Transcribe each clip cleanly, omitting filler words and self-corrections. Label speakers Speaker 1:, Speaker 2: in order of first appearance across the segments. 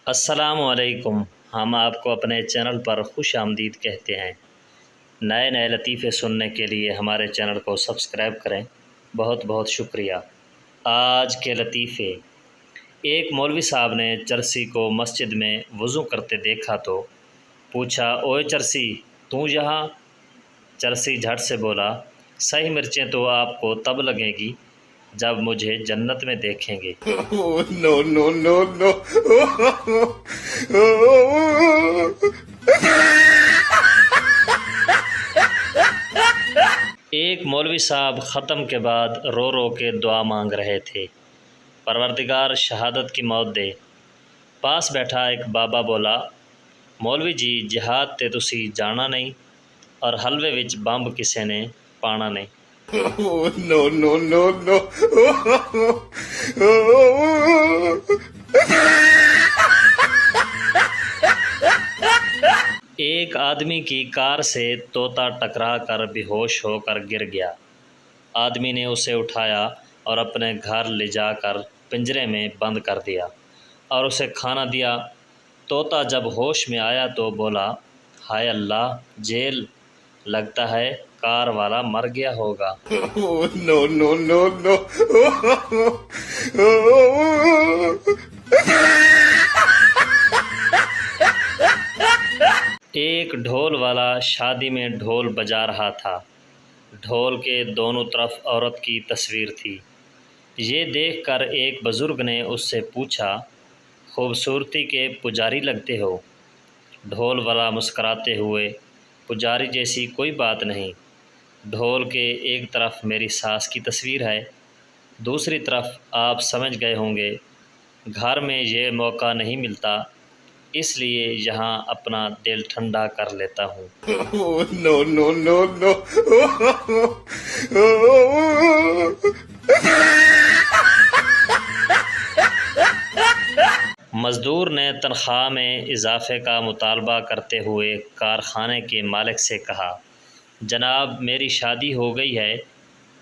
Speaker 1: السلام علیکم۔ ہم آپ کو اپنے چینل پر خوش آمدید کہتے ہیں۔ نئے نئے لطیفے سننے کے لیے ہمارے چینل کو سبسکرائب کریں۔ بہت بہت شکریہ۔ آج کے لطیفے۔ ایک مولوی صاحب نے چرسی کو مسجد میں وضو کرتے دیکھا تو پوچھا، اوئے چرسی تو یہاں؟ چرسی جھٹ سے بولا، صحیح مرچیں تو آپ کو تب لگیں گی جب مجھے جنت میں دیکھیں گے۔
Speaker 2: No, no, no, no.
Speaker 1: ایک مولوی صاحب ختم کے بعد رو رو کے دعا مانگ رہے تھے، پروردگار شہادت کی موت دے۔ پاس بیٹھا ایک بابا بولا، مولوی جی جہاد تے تسی جانا نہیں اور حلوے وچ بمب کسے نے پانا نہیں۔
Speaker 2: No, no, no, no.
Speaker 1: ایک آدمی کی کار سے طوطا ٹکرا کر بے ہوش ہو کر گر گیا۔ آدمی نے اسے اٹھایا اور اپنے گھر لے جا کر پنجرے میں بند کر دیا اور اسے کھانا دیا۔ طوطا جب ہوش میں آیا تو بولا، ہائے اللہ، جیل، لگتا ہے کار والا مر گیا ہوگا۔
Speaker 2: No, no, no, no.
Speaker 1: ایک ڈھول والا شادی میں ڈھول بجا رہا تھا۔ ڈھول کے دونوں طرف عورت کی تصویر تھی۔ یہ دیکھ کر ایک بزرگ نے اس سے پوچھا، خوبصورتی کے پجاری لگتے ہو؟ ڈھول والا مسکراتے ہوئے، پجاری جیسی کوئی بات نہیں۔ ڈھول کے ایک طرف میری ساس کی تصویر ہے، دوسری طرف آپ سمجھ گئے ہوں گے، گھر میں یہ موقع نہیں ملتا، اس لیے یہاں اپنا دل ٹھنڈا کر لیتا ہوں۔
Speaker 2: No, no, no, no.
Speaker 1: مزدور نے تنخواہ میں اضافے کا مطالبہ کرتے ہوئے کارخانے کے مالک سے کہا، جناب میری شادی ہو گئی ہے۔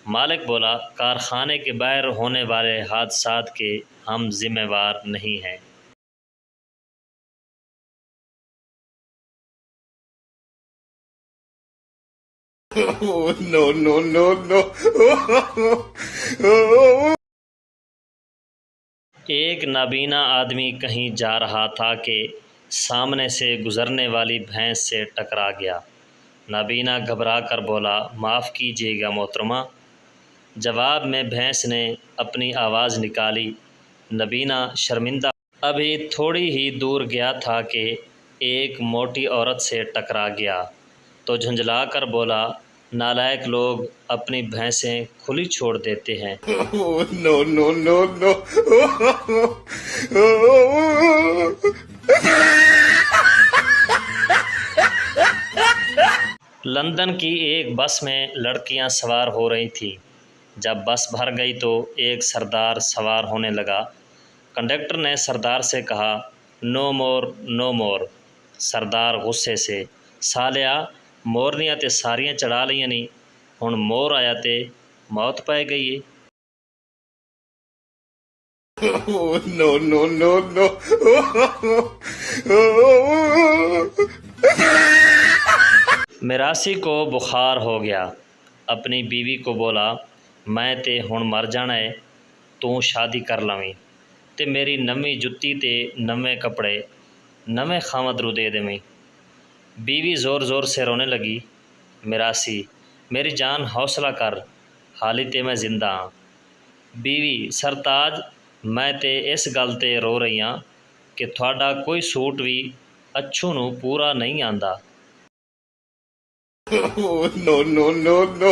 Speaker 1: مالک بولا، کارخانے کے باہر ہونے والے حادثات کے ہم ذمہ وار نہیں ہیں۔
Speaker 2: No, no, no, no.
Speaker 1: ایک نابینا آدمی کہیں جا رہا تھا کہ سامنے سے گزرنے والی بھینس سے ٹکرا گیا۔ نابینا گھبرا کر بولا، معاف کیجیے گا محترمہ۔ جواب میں بھینس نے اپنی آواز نکالی۔ نابینا شرمندہ ابھی تھوڑی ہی دور گیا تھا کہ ایک موٹی عورت سے ٹکرا گیا تو جھنجھلا کر بولا، نالائق لوگ اپنی بھینسیں کھلی چھوڑ دیتے ہیں۔
Speaker 2: No, no, no, no.
Speaker 1: London کی ایک بس میں لڑکیاں سوار ہو رہی تھیں۔ جب بس بھر گئی تو ایک سردار سوار ہونے لگا۔ کنڈکٹر نے سردار سے کہا، نو مور، نو مور۔ سردار غصے سے، سالیا مورنیاں تے ساریاں چڑھا لیاں نہیں، ہن مور آیا تے موت پائے گئی ہے۔
Speaker 2: No, no, no, no.
Speaker 1: میراسی کو بخار ہو گیا۔ اپنی بیوی کو بولا، میں تے ہن مر جانا ہے، تو شادی کر لویں تے میری نویں جتی تے نویں کپڑے نویں خامد رو دے دیویں۔ بیوی زور زور سے رونے لگی۔ میراسی، میری جان حوصلہ کر، حالی تے میں زندہ ہاں۔ بیوی، سرتاج میں تے اس گل تے رو رہی ہاں کہ تھوڑا کوئی سوٹ بھی اچھو نو پورا نہیں آندا۔
Speaker 2: No, no, no, no.